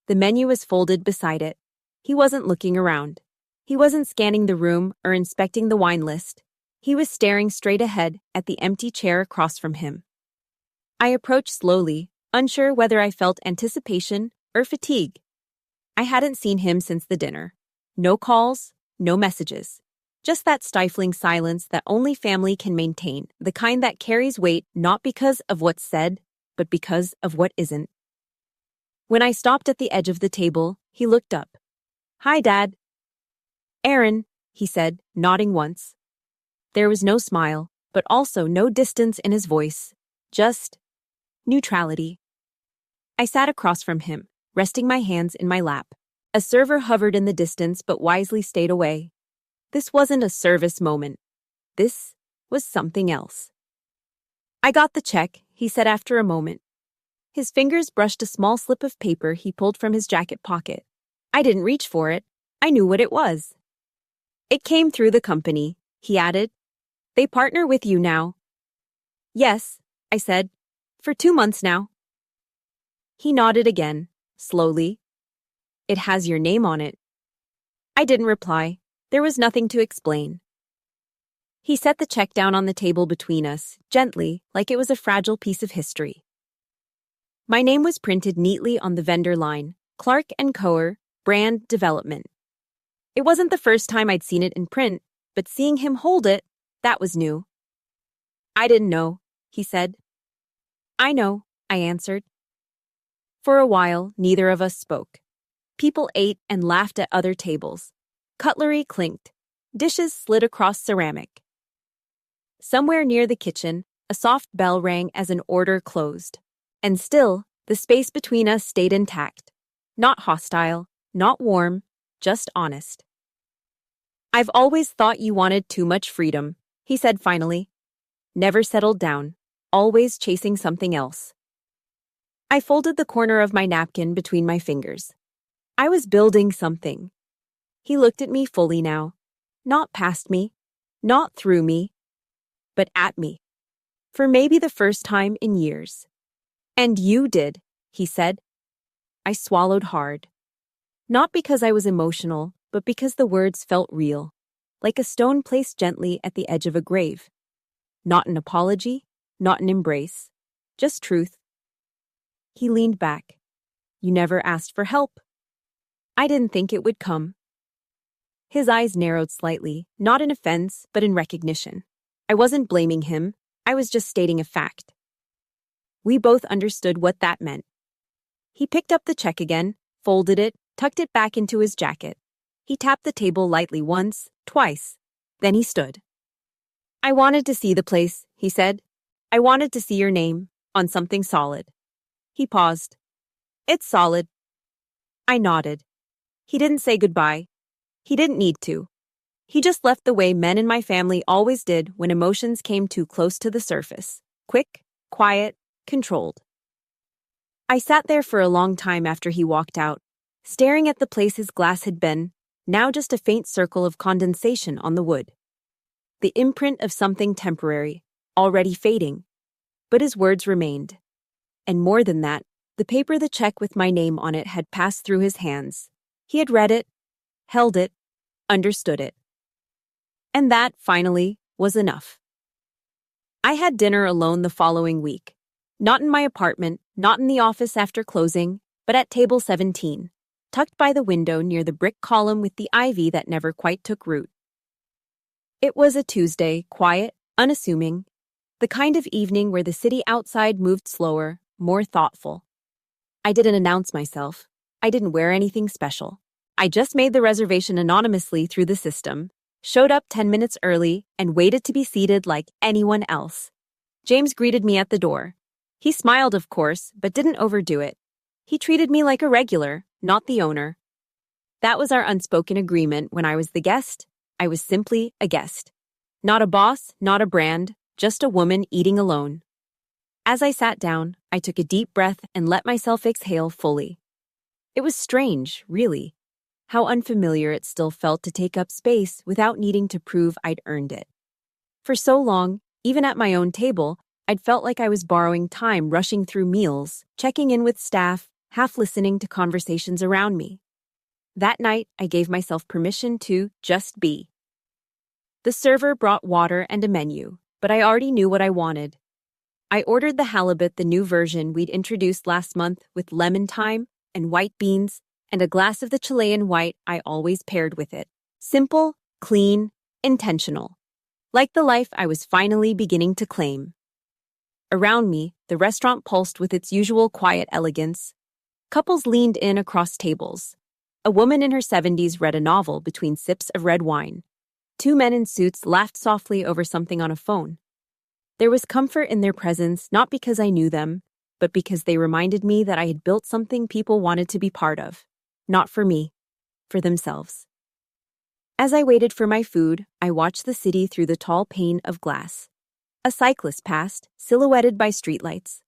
The menu was folded beside it. He wasn't looking around. He wasn't scanning the room or inspecting the wine list. He was staring straight ahead at the empty chair across from him. I approached slowly, unsure whether I felt anticipation or fatigue. I hadn't seen him since the dinner. No calls, no messages. Just that stifling silence that only family can maintain, the kind that carries weight not because of what's said, but because of what isn't. When I stopped at the edge of the table, he looked up. "Hi, Dad." "Aaron," he said, nodding once. There was no smile, but also no distance in his voice. Just neutrality. I sat across from him, resting my hands in my lap. A server hovered in the distance but wisely stayed away. This wasn't a service moment. This was something else. "I got the check," he said after a moment. His fingers brushed a small slip of paper he pulled from his jacket pocket. I didn't reach for it. I knew what it was. "It came through the company," he added. "They partner with you now." "Yes," I said. "For 2 months now." He nodded again, slowly. "It has your name on it." I didn't reply. There was nothing to explain. He set the check down on the table between us, gently, like it was a fragile piece of history. My name was printed neatly on the vendor line, Clarke & Coer, Brand Development. It wasn't the first time I'd seen it in print, but seeing him hold it, that was new. "I didn't know," he said. "I know," I answered. For a while, neither of us spoke. People ate and laughed at other tables. Cutlery clinked. Dishes slid across ceramic. Somewhere near the kitchen, a soft bell rang as an order closed. And still, the space between us stayed intact. Not hostile, not warm, just honest. "I've always thought you wanted too much freedom," he said finally. "Never settled down, always chasing something else." I folded the corner of my napkin between my fingers. I was building something. He looked at me fully now. Not past me, not through me, but at me. For maybe the first time in years. "And you did," he said. I swallowed hard. Not because I was emotional, but because the words felt real, like a stone placed gently at the edge of a grave. Not an apology, not an embrace, just truth. He leaned back. You never asked for help. I didn't think it would come. His eyes narrowed slightly, not in offense, but in recognition. I wasn't blaming him, I was just stating a fact. We both understood what that meant. He picked up the check again, folded it, tucked it back into his jacket. He tapped the table lightly once, twice. Then he stood. I wanted to see the place, he said. I wanted to see your name, on something solid. He paused. It's solid. I nodded. He didn't say goodbye. He didn't need to. He just left the way men in my family always did when emotions came too close to the surface. Quick, quiet, controlled. I sat there for a long time after he walked out, staring at the place his glass had been, now just a faint circle of condensation on the wood. The imprint of something temporary, already fading. But his words remained. And more than that, the paper the check with my name on it had passed through his hands. He had read it, held it, understood it. And that, finally, was enough. I had dinner alone the following week. Not in my apartment, not in the office after closing, but at table 17, tucked by the window near the brick column with the ivy that never quite took root. It was a Tuesday, quiet, unassuming, the kind of evening where the city outside moved slower, more thoughtful. I didn't announce myself. I didn't wear anything special. I just made the reservation anonymously through the system, showed up 10 minutes early, and waited to be seated like anyone else. James greeted me at the door. He smiled, of course, but didn't overdo it. He treated me like a regular, not the owner. That was our unspoken agreement when I was the guest. I was simply a guest. Not a boss, not a brand, just a woman eating alone. As I sat down, I took a deep breath and let myself exhale fully. It was strange, really, how unfamiliar it still felt to take up space without needing to prove I'd earned it. For so long, even at my own table, I'd felt like I was borrowing time rushing through meals, checking in with staff, half listening to conversations around me. That night, I gave myself permission to just be. The server brought water and a menu, but I already knew what I wanted. I ordered the halibut, the new version we'd introduced last month, with lemon thyme and white beans and a glass of the Chilean white I always paired with it. Simple, clean, intentional. Like the life I was finally beginning to claim. Around me, the restaurant pulsed with its usual quiet elegance. Couples leaned in across tables. A woman in her 70s read a novel between sips of red wine. Two men in suits laughed softly over something on a phone. There was comfort in their presence, not because I knew them, but because they reminded me that I had built something people wanted to be part of. Not for me, for themselves. As I waited for my food, I watched the city through the tall pane of glass. A cyclist passed, silhouetted by streetlights.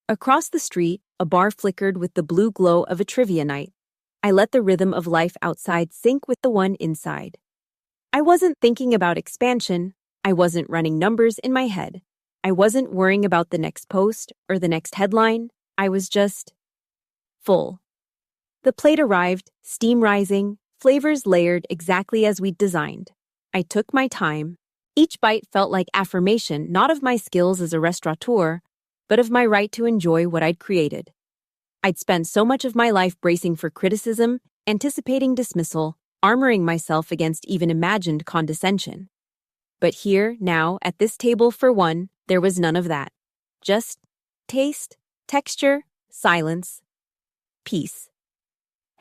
Across the street, a bar flickered with the blue glow of a trivia night. I let the rhythm of life outside sync with the one inside. I wasn't thinking about expansion. I wasn't running numbers in my head. I wasn't worrying about the next post or the next headline. I was just full. The plate arrived, steam rising, flavors layered exactly as we'd designed. I took my time. Each bite felt like affirmation not of my skills as a restaurateur, but of my right to enjoy what I'd created. I'd spent so much of my life bracing for criticism, anticipating dismissal, armoring myself against even imagined condescension. But here, now, at this table for one, there was none of that. Just taste, texture, silence, peace.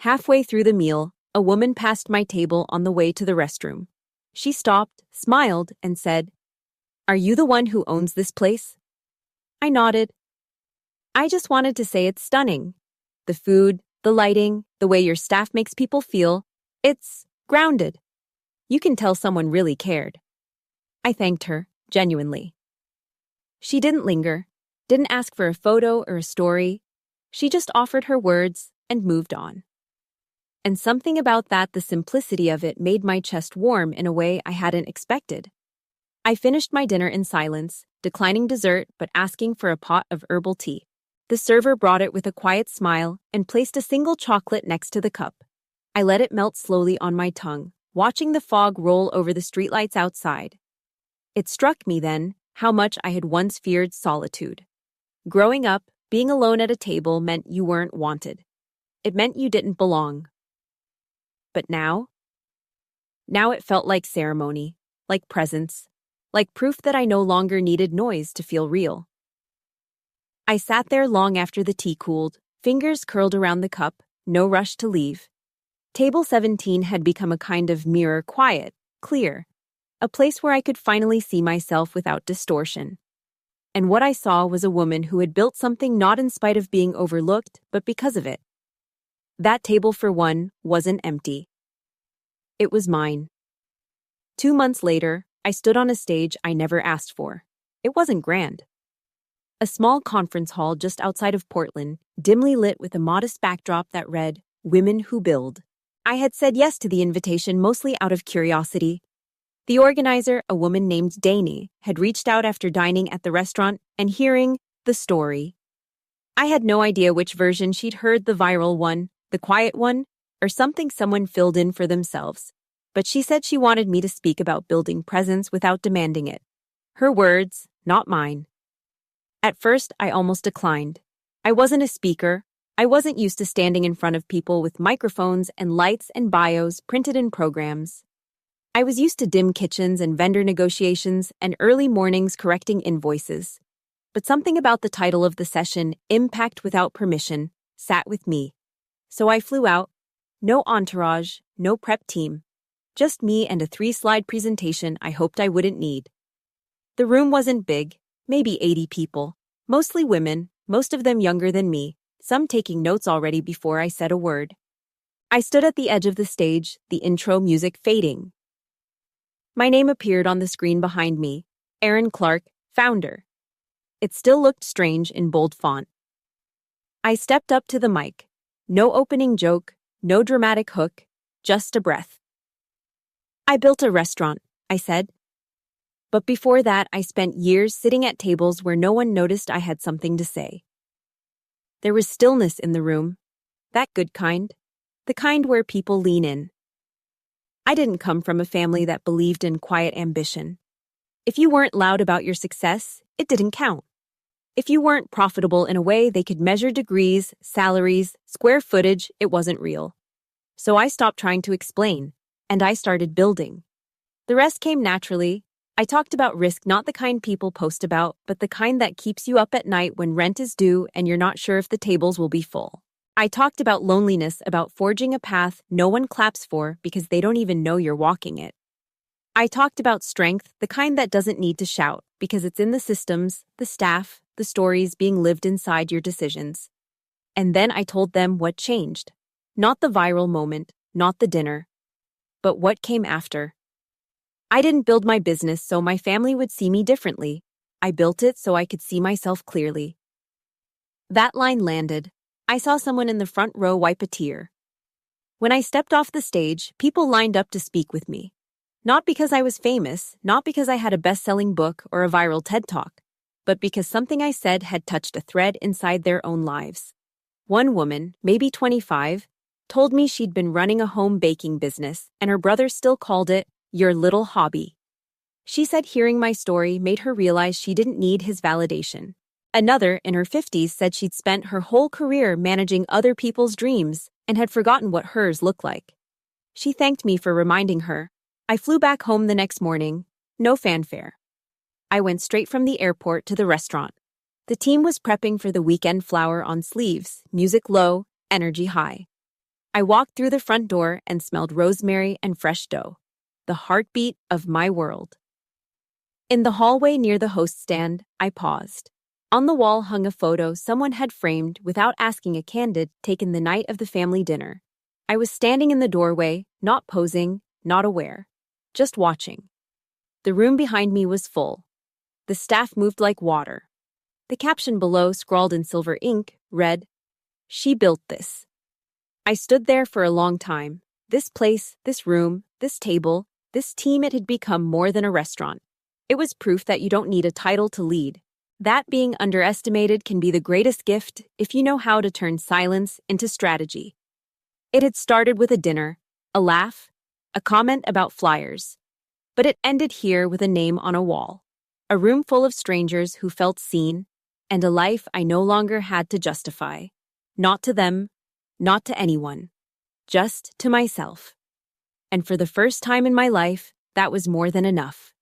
Halfway through the meal, a woman passed my table on the way to the restroom. She stopped, smiled, and said, "Are you the one who owns this place?" I nodded. I just wanted to say it's stunning. The food, the lighting, the way your staff makes people feel, it's grounded. You can tell someone really cared. I thanked her, genuinely. She didn't linger, didn't ask for a photo or a story. She just offered her words and moved on. And something about that, the simplicity of it, made my chest warm in a way I hadn't expected. I finished my dinner in silence, declining dessert but asking for a pot of herbal tea. The server brought it with a quiet smile and placed a single chocolate next to the cup. I let it melt slowly on my tongue, watching the fog roll over the streetlights outside. It struck me then how much I had once feared solitude. Growing up, being alone at a table meant you weren't wanted. It meant you didn't belong. But now? Now it felt like ceremony, like presence, like proof that I no longer needed noise to feel real. I sat there long after the tea cooled, fingers curled around the cup, no rush to leave. Table 17 had become a kind of mirror, quiet, clear, a place where I could finally see myself without distortion. And what I saw was a woman who had built something not in spite of being overlooked, but because of it. That table, for one, wasn't empty. It was mine. 2 months later, I stood on a stage I never asked for. It wasn't grand. A small conference hall just outside of Portland, dimly lit with a modest backdrop that read, "Women Who Build." I had said yes to the invitation mostly out of curiosity. The organizer, a woman named Dani, had reached out after dining at the restaurant and hearing the story. I had no idea which version she'd heard, the viral one, the quiet one, or something someone filled in for themselves. But she said she wanted me to speak about building presence without demanding it. Her words, not mine. At first, I almost declined. I wasn't a speaker. I wasn't used to standing in front of people with microphones and lights and bios printed in programs. I was used to dim kitchens and vendor negotiations and early mornings correcting invoices. But something about the title of the session, Impact Without Permission, sat with me. So I flew out. No entourage, no prep team. Just me and a 3-slide presentation I hoped I wouldn't need. The room wasn't big, maybe 80 people, mostly women, most of them younger than me, some taking notes already before I said a word. I stood at the edge of the stage, the intro music fading. My name appeared on the screen behind me, Clarke, founder. It still looked strange in bold font. I stepped up to the mic. No opening joke, no dramatic hook, just a breath. I built a restaurant, I said. But before that, I spent years sitting at tables where no one noticed I had something to say. There was stillness in the room, that good kind, the kind where people lean in. I didn't come from a family that believed in quiet ambition. If you weren't loud about your success, it didn't count. If you weren't profitable in a way they could measure degrees, salaries, square footage, it wasn't real. So I stopped trying to explain, and I started building. The rest came naturally. I talked about risk, not the kind people post about, but the kind that keeps you up at night when rent is due and you're not sure if the tables will be full. I talked about loneliness, about forging a path no one claps for because they don't even know you're walking it. I talked about strength, the kind that doesn't need to shout because it's in the systems, the staff, the stories being lived inside your decisions. And then I told them what changed. Not the viral moment, not the dinner, but what came after. I didn't build my business so my family would see me differently. I built it so I could see myself clearly. That line landed. I saw someone in the front row wipe a tear. When I stepped off the stage, people lined up to speak with me. Not because I was famous, not because I had a best-selling book or a viral TED Talk, but because something I said had touched a thread inside their own lives. One woman, maybe 25, told me she'd been running a home baking business and her brother still called it your little hobby. She said hearing my story made her realize she didn't need his validation. Another, in her 50s, said she'd spent her whole career managing other people's dreams and had forgotten what hers looked like. She thanked me for reminding her. I flew back home the next morning, no fanfare. I went straight from the airport to the restaurant. The team was prepping for the weekend, flower on sleeves, music low, energy high. I walked through the front door and smelled rosemary and fresh dough. The heartbeat of my world. In the hallway near the host stand, I paused. On the wall hung a photo someone had framed without asking, a candid taken the night of the family dinner. I was standing in the doorway, not posing, not aware, just watching. The room behind me was full. The staff moved like water. The caption below, scrawled in silver ink, read, "She built this." I stood there for a long time. This place, this room, this table, this team, it had become more than a restaurant. It was proof that you don't need a title to lead. That being underestimated can be the greatest gift if you know how to turn silence into strategy. It had started with a dinner, a laugh, a comment about flyers, but it ended here with a name on a wall, a room full of strangers who felt seen, and a life I no longer had to justify. Not to them, not to anyone, just to myself. And for the first time in my life, that was more than enough.